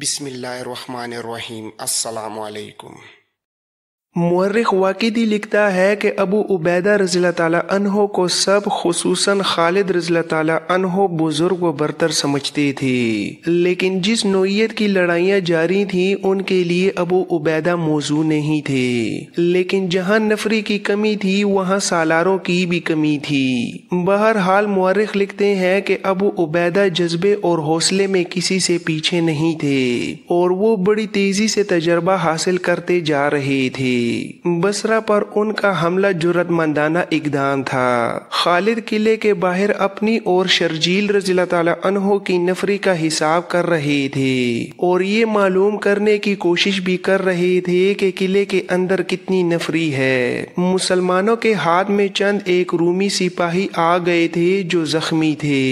بسم اللہ الرحمن الرحیم۔ السلام علیکم۔ مورخ واقدی لکھتا ہے کہ ابو عبیدہ رضی اللہ تعالیٰ عنہ کو سب خصوصاً خالد رضی اللہ تعالیٰ عنہ بزرگ و برتر سمجھتے تھے، لیکن جس نوعیت کی لڑائیاں جاری تھیں ان کے لیے ابو عبیدہ موضوع نہیں تھے، لیکن جہاں نفری کی کمی تھی وہاں سالاروں کی بھی کمی تھی۔ بہرحال مورخ لکھتے ہیں کہ ابو عبیدہ جذبے اور حوصلے میں کسی سے پیچھے نہیں تھے اور وہ بڑی تیزی سے تجربہ حاصل کرتے جا رہے تھے۔ بصرہ پر ان کا حملہ جرأت مندانہ اقدام تھا۔ خالد قلعے کے باہر اپنی اور شرجیل رضی اللہ تعالیٰ عنہ کی نفری کا حساب کر رہے تھے اور یہ معلوم کرنے کی کوشش بھی کر رہے تھے کہ قلعے کے اندر کتنی نفری ہے۔ مسلمانوں کے ہاتھ میں چند ایک رومی سپاہی آ گئے تھے جو زخمی تھے۔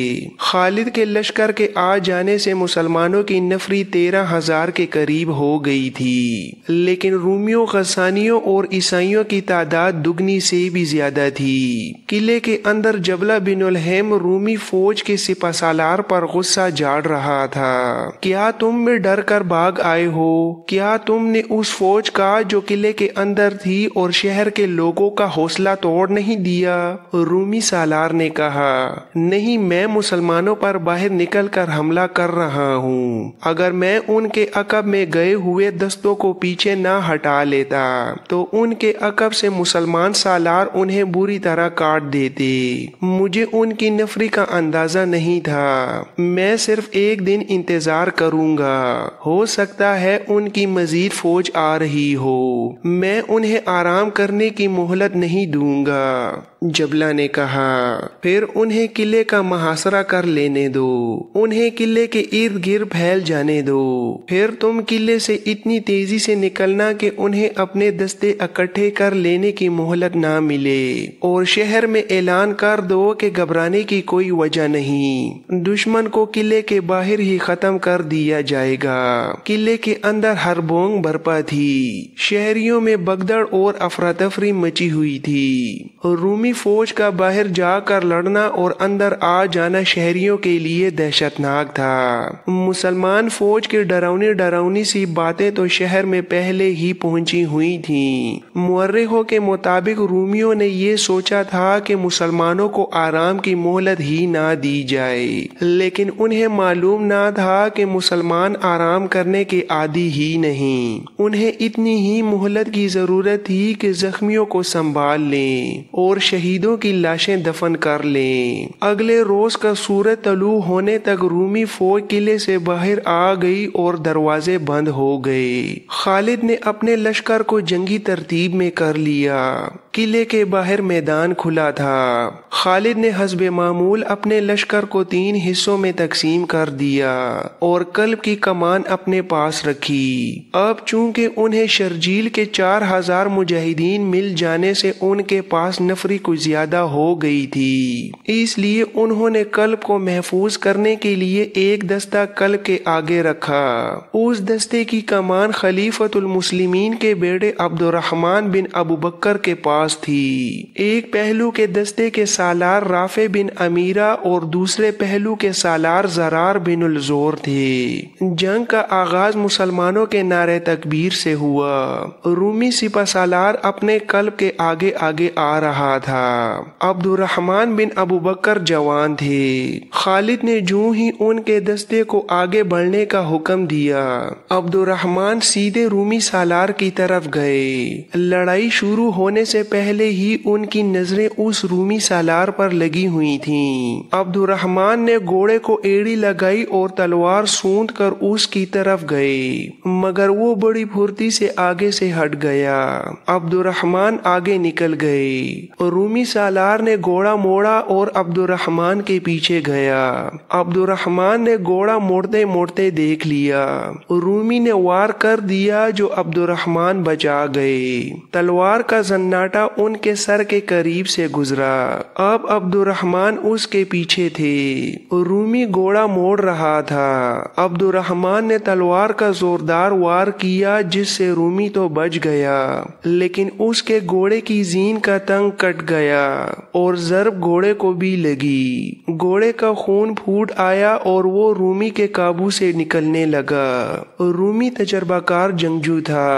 خالد کے لشکر کے آ جانے سے مسلمانوں کی نفری 13,000 کے قریب ہو گئی تھی، لیکن رومیوں غسانیوں اور عیسائیوں کی تعداد دگنی سے بھی زیادہ تھی۔ قلعے کے اندر جبلہ بن الہیم رومی فوج کے سپہ سالار پر غصہ جھاڑ رہا تھا۔ کیا تم میں ڈر کر بھاگ آئے ہو؟ کیا تم نے اس فوج کا جو قلعے کے اندر تھی اور شہر کے لوگوں کا حوصلہ توڑ نہیں دیا؟ رومی سالار نے کہا، نہیں، میں مسلمانوں پر باہر نکل کر حملہ کر رہا ہوں۔ اگر میں ان کے عقب میں گئے ہوئے دستوں کو پیچھے نہ ہٹا لیتا تو ان کے عقب سے مسلمان سالار انہیں بری طرح کاٹ دیتے۔ مجھے ان کی نفری کا اندازہ نہیں تھا۔ میں صرف ایک دن انتظار کروں گا، ہو سکتا ہے ان کی مزید فوج آ رہی ہو، میں انہیں آرام کرنے کی مہلت نہیں دوں گا۔ جبلہ نے کہا، پھر انہیں قلعے کا محاصرہ کر لینے دو، انہیں قلعے کے ارد گرد پھیل جانے دو، پھر تم قلعے سے اتنی تیزی سے نکلنا کہ انہیں اپنے دستے اکٹھے کر لینے کی مہلت نہ ملے، اور شہر میں اعلان کر دو کہ گھبرانے کی کوئی وجہ نہیں، دشمن کو قلعے کے باہر ہی ختم کر دیا جائے گا۔ قلعے کے اندر ہڑبونگ برپا تھی، شہریوں میں بگدڑ اور افراتفری مچی ہوئی تھی۔ رومی فوج کا باہر جا کر لڑنا اور اندر آ جانا شہریوں کے لیے دہشت ناک تھا۔ مسلمان فوج کی ڈراؤنی سی باتیں تو شہر میں پہلے ہی پہنچی ہوئی تھیں۔ مورخوں کے مطابق رومیوں نے یہ سوچا تھا کہ مسلمانوں کو آرام کی مہلت ہی نہ دی جائے، لیکن انہیں معلوم نہ تھا کہ مسلمان آرام کرنے کے عادی ہی نہیں، انہیں اتنی ہی مہلت کی ضرورت تھی کہ زخمیوں کو سنبھال لیں اور شہیدوں کی لاشیں دفن کر لیں۔ اگلے روز کا سورج طلوع ہونے تک رومی فوج قلعے سے باہر آ گئی اور دروازے بند ہو گئے۔ خالد نے اپنے لشکر کو جنگی ترتیب میں کر لیا۔ قلعے کے باہر میدان کھلا تھا۔ خالد نے حسب معمول اپنے لشکر کو 3 حصوں میں تقسیم کر دیا اور قلب کی کمان اپنے پاس رکھی۔ اب چونکہ انہیں شرجیل کے 4,000 مجاہدین مل جانے سے ان کے پاس نفری کچھ زیادہ ہو گئی تھی، اس لیے انہوں نے قلب کو محفوظ کرنے کے لیے ایک دستہ قلب کے آگے رکھا۔ اس دستے کی کمان خلیفۃ المسلمین کے بیٹے عبد الرحمن بن ابو بکر کے پاس تھی۔ ایک پہلو کے دستے کے سالار رافع بن امیرہ اور دوسرے پہلو کے سالار زرار بن الزور تھے۔ جنگ کا آغاز مسلمانوں کے نعرہ تکبیر سے ہوا۔ رومی سپہ سالار اپنے قلب کے آگے آگے آ رہا تھا۔ عبد الرحمن بن ابو بکر جوان تھے۔ خالد نے جو ہی ان کے دستے کو آگے بڑھنے کا حکم دیا، عبد الرحمن سیدھے رومی سالار کی طرف گئے۔ لڑائی شروع ہونے سے پہلے ہی ان کی نظریں اس رومی سالار پر لگی ہوئی تھیں۔ عبد الرحمن نے گھوڑے کو ایڑی لگائی اور تلوار سونت کر اس کی طرف گئے، مگر وہ بڑی پھرتی سے آگے سے ہٹ گیا۔ عبد الرحمن آگے نکل گئے۔ رومی سالار نے گھوڑا موڑا اور عبد الرحمن کے پیچھے گیا۔ عبد الرحمن نے گھوڑا موڑتے موڑتے دیکھ لیا، رومی نے وار کر دیا جو عبد الرحمن بچا گئے۔ تلوار کا زناٹا کاٹا ان کے سر کے قریب سے گزرا۔ اب عبد الرحمن اس کے پیچھے تھے۔ رومی گھوڑا موڑ رہا تھا۔ عبد الرحمن نے تلوار کا زوردار وار کیا جس سے رومی تو بچ گیا، لیکن اس کے گھوڑے کی زین کا تنگ کٹ گیا اور ضرب گھوڑے کو بھی لگی۔ گھوڑے کا خون پھوٹ آیا اور وہ رومی کے قابو سے نکلنے لگا۔ رومی تجربہ کار جنگجو تھا۔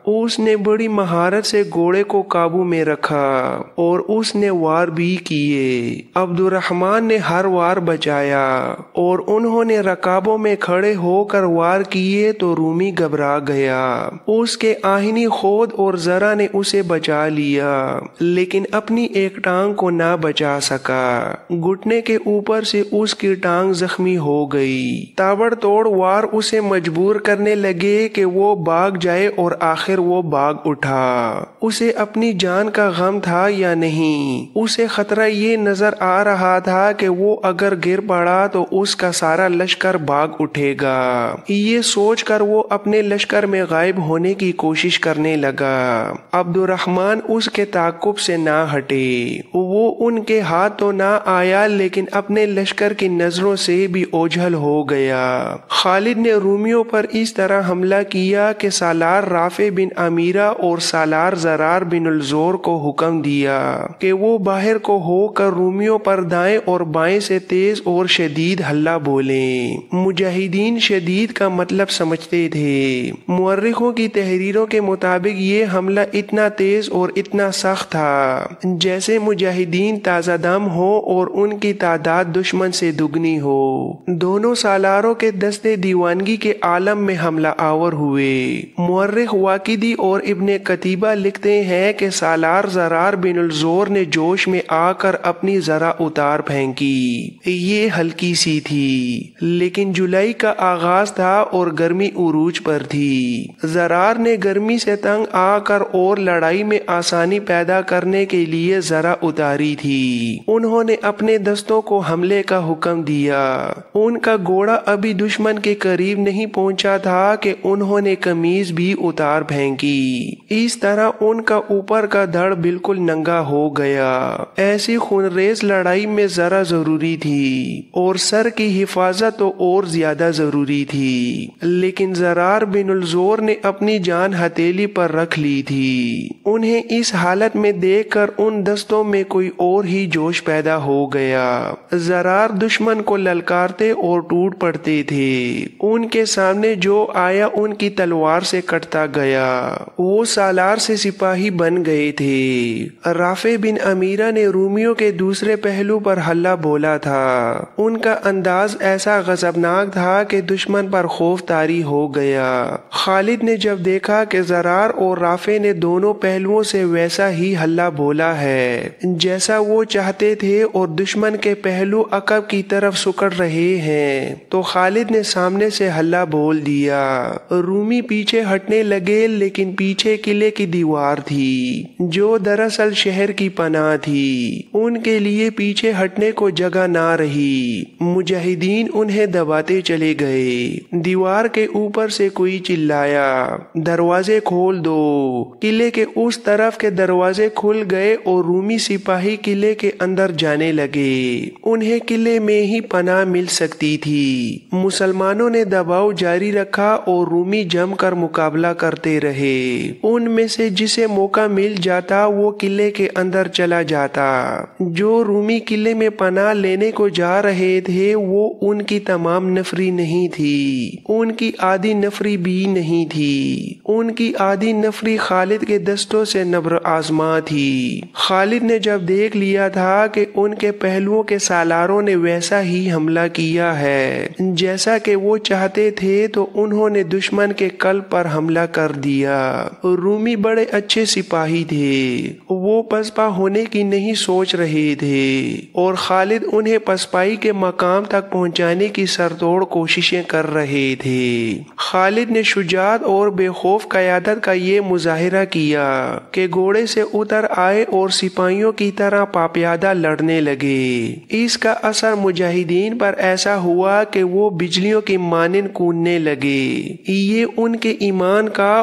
اس نے بڑی مہارت سے گھوڑے کو قابو میں رکھا اور اس نے وار بھی کیے۔ عبد الرحمن نے ہر وار بچایا اور انہوں نے رکابوں میں کھڑے ہو کر وار کیے تو رومی گھبرا گیا۔ اس کے آہنی خود اور ذرا نے اسے بچا لیا، لیکن اپنی ایک ٹانگ کو نہ بچا سکا۔ گھٹنے کے اوپر سے اس کی ٹانگ زخمی ہو گئی۔ تابڑ توڑ وار اسے مجبور کرنے لگے کہ وہ بھاگ جائے اور آخر وہ بھاگ اٹھا۔ اسے اپنی جان کا غم تھا یا نہیں؟ اسے خطرہ یہ نظر آ رہا تھا کہ وہ اگر گر پڑا تو اس کا سارا لشکر بھاگ اٹھے گا۔ یہ سوچ کر وہ اپنے لشکر میں غائب ہونے کی کوشش کرنے لگا۔ عبد الرحمن اس کے تعاقب سے نہ ہٹے۔ وہ ان کے ہاتھ تو نہ آیا لیکن اپنے لشکر کی نظروں سے بھی اوجھل ہو گیا۔ خالد نے رومیوں پر اس طرح حملہ کیا کہ سالار رافع بن امیرہ اور سالار زرار بن الزور کو حکم دیا کہ وہ باہر کو ہو کر رومیوں پر دائیں اور بائیں سے تیز اور شدید حملہ بولیں۔ مجاہدین شدید کا مطلب سمجھتے تھے۔ مورخوں کی تحریروں کے مطابق یہ حملہ اتنا تیز اور اتنا سخت تھا جیسے مجاہدین تازہ دم ہو اور ان کی تعداد دشمن سے دگنی ہو۔ دونوں سالاروں کے دستے دیوانگی کے عالم میں حملہ آور ہوئے۔ مورخ واقدی اور ابن قتیبہ لکھتے ہیں کہ سالار زرار بن الزور نے جوش میں آ کر اپنی ذرا اتار پھینکی۔ یہ ہلکی سی تھی، لیکن جولائی کا آغاز تھا اور گرمی عروج پر تھی۔ زرار نے گرمی سے تنگ آ کر اور لڑائی میں آسانی پیدا کرنے کے لیے ذرا اتاری تھی۔ انہوں نے اپنے دستوں کو حملے کا حکم دیا۔ ان کا گھوڑا ابھی دشمن کے قریب نہیں پہنچا تھا کہ انہوں نے قمیض بھی اتار پھینکی۔ اس طرح ان کا اوپر کا دھڑ بالکل ننگا ہو گیا۔ ایسی خونریز لڑائی میں ذرا ضروری تھی اور سر کی حفاظت تو اور زیادہ ضروری تھی، لیکن زرار بن الزور نے اپنی جان ہتھیلی پر رکھ لی تھی۔ انہیں اس حالت میں دیکھ کر ان دستوں میں کوئی اور ہی جوش پیدا ہو گیا۔ زرار دشمن کو للکارتے اور ٹوٹ پڑتے تھے۔ ان کے سامنے جو آیا ان کی تلوار سے کٹتا گیا۔ وہ سالار سے سپاہی بن گئے تھے۔ رافع بن امیرہ نے رومیوں کے دوسرے پہلو پر حملہ بولا تھا۔ ان کا انداز ایسا غضبناک تھا کہ دشمن پر خوف طاری ہو گیا۔ خالد نے جب دیکھا کہ زرار اور رافع نے دونوں پہلوؤں سے ویسا ہی حملہ بولا ہے جیسا وہ چاہتے تھے اور دشمن کے پہلو عقب کی طرف سکڑ رہے ہیں، تو خالد نے سامنے سے حملہ بول دیا۔ رومی پیچھے ہٹنے لگے، لیکن پیچھے قلعے کی دیوار تھی جو دراصل شہر کی پناہ تھی۔ ان کے لیے پیچھے ہٹنے کو جگہ نہ رہی۔ مجاہدین انہیں دباتے چلے گئے۔ دیوار کے اوپر سے کوئی چلایا، دروازے کھول دو۔ قلعے کے اس طرف کے دروازے کھل گئے اور رومی سپاہی قلعے کے اندر جانے لگے۔ انہیں قلعے میں ہی پناہ مل سکتی تھی۔ مسلمانوں نے دباؤ جاری رکھا اور رومی جم کر مقابلہ کرتے رہے۔ ان میں سے جسے موقع مل جاتا وہ قلعے کے اندر چلا جاتا۔ جو رومی قلعے میں پناہ لینے کو جا رہے تھے وہ ان کی تمام نفری نہیں تھی، ان کی آدھی نفری بھی نہیں تھی۔ ان کی آدھی نفری خالد کے دستوں سے نبر آزما تھی۔ خالد نے جب دیکھ لیا تھا کہ ان کے پہلوؤں کے سالاروں نے ویسا ہی حملہ کیا ہے جیسا کہ وہ چاہتے تھے، تو انہوں نے دشمن کے قلب پر حملہ کر دیا۔ رومی بڑے اچھے سپاہی تھے، وہ پسپا ہونے کی نہیں سوچ رہے تھے اور خالد انہیں پسپائی کے مقام تک پہنچانے کی سرتوڑ کوششیں کر رہے تھے۔ خالد نے شجاعت اور بے خوف قیادت کا یہ مظاہرہ کیا کہ گھوڑے سے اتر آئے اور سپاہیوں کی طرح پاپیادہ لڑنے لگے۔ اس کا اثر مجاہدین پر ایسا ہوا کہ وہ بجلیوں کی مانند کوننے لگے۔ یہ ان کے ایمان کا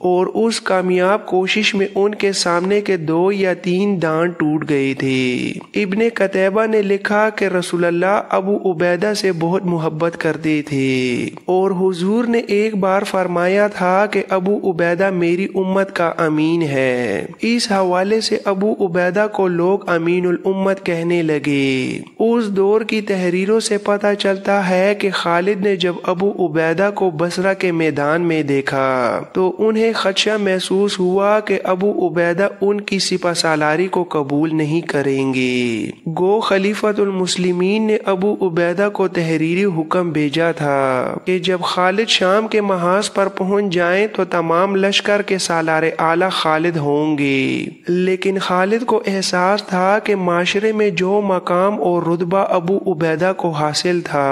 اور اس کامیاب کوشش میں ان کے سامنے کے 2 یا 3 دانت ٹوٹ گئے تھے۔ ابن قتیبہ نے لکھا کہ رسول اللہ ابو عبیدہ سے بہت محبت کرتے تھے اور حضور نے ایک بار فرمایا تھا کہ ابو عبیدہ میری امت کا امین ہے۔ اس حوالے سے ابو عبیدہ کو لوگ امین الامت کہنے لگے۔ اس دور کی تحریروں سے پتہ چلتا ہے کہ خالد نے جب ابو عبیدہ کو بصرہ کے میدان میں دیکھا تو انہیں خدشہ محسوس ہوا کہ ابو عبیدہ ان کی سپہ سالاری کو قبول نہیں کریں گے۔ گو خلیفۃ المسلمین نے ابو عبیدہ کو تحریری حکم بھیجا تھا کہ جب خالد شام کے محاذ پر پہنچ جائیں تو تمام لشکر کے سالار اعلیٰ خالد ہوں گے، لیکن خالد کو احساس تھا کہ معاشرے میں جو مقام اور رتبہ ابو عبیدہ کو حاصل تھا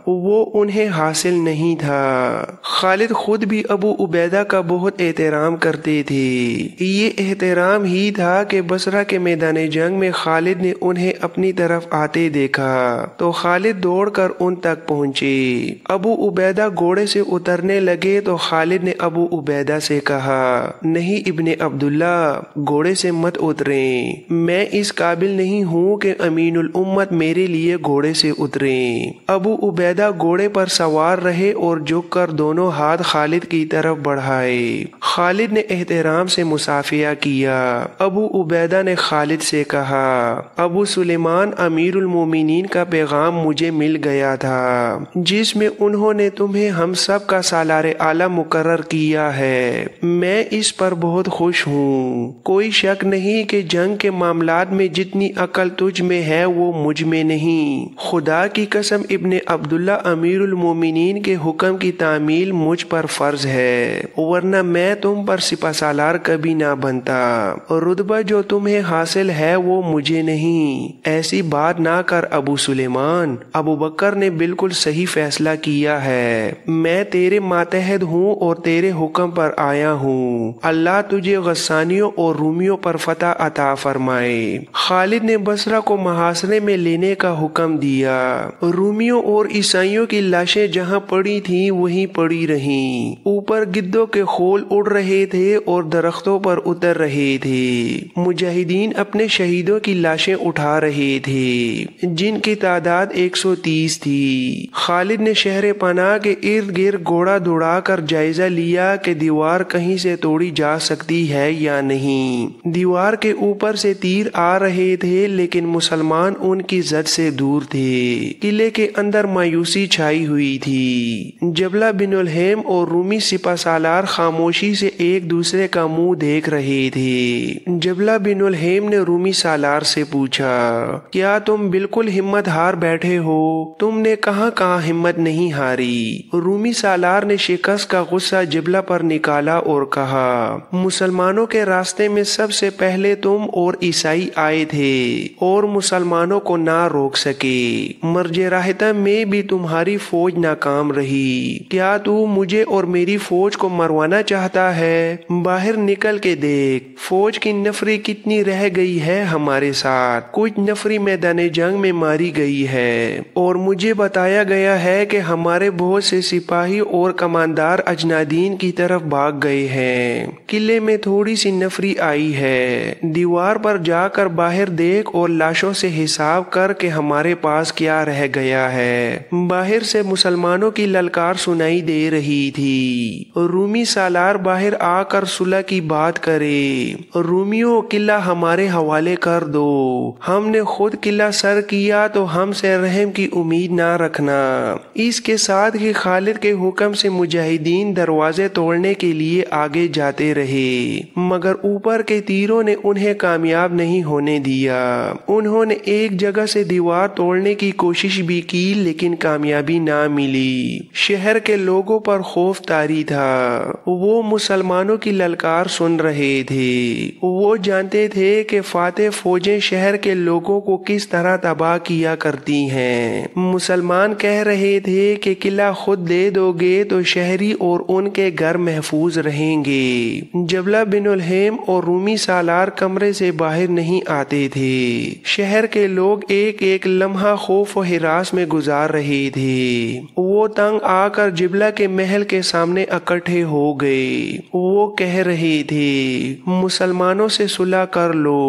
وہ انہیں حاصل نہیں تھا۔ خالد خود بھی ابو عبیدہ کا بہت احترام کرتے تھے۔ یہ احترام ہی تھا کہ بصرہ کے میدان جنگ میں خالد نے انہیں اپنی طرف آتے دیکھا تو خالد دوڑ کر ان تک پہنچے۔ ابو عبیدہ گھوڑے سے اترنے لگے تو خالد نے ابو عبیدہ سے کہا، نہیں ابن عبداللہ، گھوڑے سے مت اتریں، میں اس قابل نہیں ہوں کہ امین الامت میرے لیے گھوڑے سے اتریں۔ ابو عبیدہ گھوڑے پر سوار رہے اور جھک کر دونوں ہاتھ خالد کی طرف بڑھائے۔ خالد نے احترام سے مصافحہ کیا۔ ابو عبیدہ نے خالد سے کہا، ابو سلیمان امیر المومنین کا پیغام مجھے مل گیا تھا جس میں انہوں نے تمہیں ہم سب کا سالار اعلیٰ مقرر کیا ہے۔ میں اس پر بہت خوش ہوں۔ کوئی شک نہیں کہ جنگ کے معاملات میں جتنی عقل تجھ میں ہے وہ مجھ میں نہیں۔ خدا کی قسم ابن عبداللہ امیر المومنین کے حکم کی تعمیل مجھ پر فرض ہے، ورنہ میں تم پر سپہ سالار کبھی نہ بنتا۔ رتبہ جو تمہیں حاصل ہے وہ مجھے نہیں۔ ایسی بات نہ کر ابو سلیمان، ابو بکر نے بالکل صحیح فیصلہ کیا ہے۔ میں تیرے ماتحت ہوں اور تیرے حکم پر آیا ہوں۔ اللہ تجھے غسانیوں اور رومیوں پر فتح عطا فرمائے۔ خالد نے بصرہ کو محاصرے میں لینے کا حکم دیا۔ رومیوں اور عیسائیوں کی لاشیں جہاں پڑی تھیں وہیں پڑی رہیں۔ اوپر گدوں کے خول اڑ رہے تھے اور درختوں پر اتر رہے تھے۔ مجاہدین اپنے شہیدوں کی لاشیں اٹھا رہے تھے جن کی تعداد 130 تھی۔ خالد نے شہر پناہ کے ارد گرد گھوڑا دوڑا کر جائزہ لیا کہ دیوار کہیں سے توڑی جا سکتی ہے یا نہیں۔ دیوار کے اوپر سے تیر آ رہے تھے لیکن مسلمان ان کی زد سے دور تھے۔ قلعے کے اندر مایوسی چھائی ہوئی تھی۔ جبلہ بن الہیم اور رومی سپہ سالار خاموشی سے ایک دوسرے کا منہ دیکھ رہے تھے۔ جبلہ بن الہیم نے رومی سالار سے پوچھا، کیا تم بالکل ہمت ہار بیٹھے ہو؟ تم نے کہاں ہمت نہیں ہاری؟ رومی سالار نے شکست کا غصہ جبلہ پر نکالا اور کہا، مسلمانوں کے راستے میں سب سے پہلے تم اور عیسائی آئے تھے اور مسلمانوں کو نہ روک سکے۔ مرج راہتہ میں بھی تمہاری فوج ناکام رہی۔ کیا تو مجھے اور میری فوج کو مروانا چاہتا ہے؟ باہر نکل کے دیکھ، فوج کی نفری کتنی رہ گئی ہے ہمارے ساتھ۔ کچھ نفری میدان جنگ میں ماری گئی ہے اور مجھے بتایا گیا ہے کہ ہمارے بہت سے سپاہی اور کماندار اجنادین کی طرف بھاگ گئے ہیں۔ قلعے میں تھوڑی سی نفری آئی ہے۔ دیوار پر جا کر باہر دیکھ اور لاشوں سے حساب کر کے ہمارے پاس کیا رہ گیا ہے۔ باہر سے مسلمانوں کی للکار سنائی دے رہی تھی، رومی سالار باہر آ کر صلح کی بات کرے۔ رومیوں، قلعہ ہمارے حوالے کر دو، ہم نے خود قلعہ سر کیا تو ہم سے رحم کی امید نہ رکھنا۔ اس کے ساتھ ہی خالد کے حکم سے مجاہدین دروازے توڑنے کے لیے آگے جاتے رہے مگر اوپر کے تیروں نے انہیں کامیاب نہیں ہونے دیا۔ انہوں نے ایک جگہ سے دیوار توڑنے کی کوشش بھی کی لیکن کامیابی نہ ملی۔ شہر کے لوگوں پر خوف طاری تھا۔ وہ مسلمانوں کی للکار سن رہے تھے۔ وہ جانتے تھے کہ فاتح فوجیں شہر کے لوگوں کو کس طرح تباہ کیا کرتی ہیں۔ مسلمان کہہ رہے تھے کہ قلعہ خود دے دو گے تو شہری اور ان کے گھر محفوظ رہیں گے۔ جبلہ بن الہیم اور رومی سالار کمرے سے باہر نہیں آتے تھے۔ شہر کے لوگ ایک ایک لمحہ خوف و ہراس میں گزار رہے تھے۔ وہ تنگ آ کر جبلہ کے محل کے سامنے اکٹھے ہو گئے۔ وہ کہہ رہے تھے مسلمانوں سے صلح کر لو،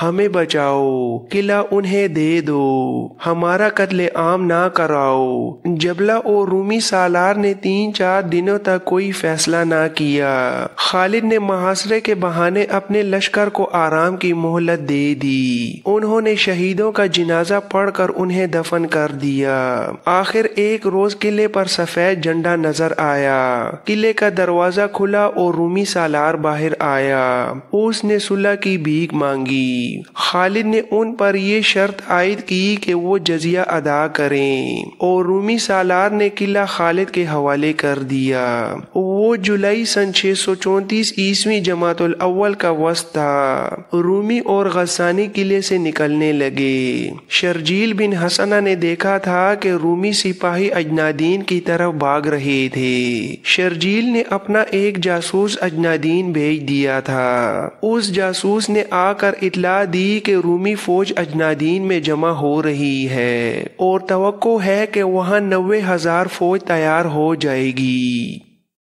ہمیں بچاؤ، قلعہ انہیں دے دو، ہمارا قتل عام نہ کراؤ۔ جبلہ اور رومی سالار نے 3-4 دنوں تک کوئی فیصلہ نہ کیا۔ خالد نے محاصرے کے بہانے اپنے لشکر کو آرام کی مہلت دے دی۔ انہوں نے شہیدوں کا جنازہ پڑھ کر انہیں دفن کر دیا۔ آخر ایک روز قلعے پر سفید جھنڈا نظر آیا۔ قلعے کا دروازہ کھلا اور رومی سالار باہر آیا۔ اس نے صلح کی بھیک مانگی۔ خالد نے ان پر یہ شرط عائد کی کہ وہ جزیہ ادا کریں اور رومی سالار نے قلعہ خالد کے حوالے کر دیا۔ وہ جولائی سن 634 عیسوی جمادی الاول کا وسط تھا۔ رومی اور غسانی قلعے سے نکلنے لگے۔ شرجیل بن حسنہ نے دیکھا تھا کہ رومی سپاہی اجنادین کی طرف بھاگ رہے تھے۔ شرجیل نے اپنا ایک جاسوس اجنادین بھیج دیا تھا۔ اس جاسوس نے آ کر اطلاع دی کہ رومی فوج اجنادین میں جمع ہو رہی ہے اور توقع ہے کہ وہاں 90,000 فوج تیار ہو جائے گی۔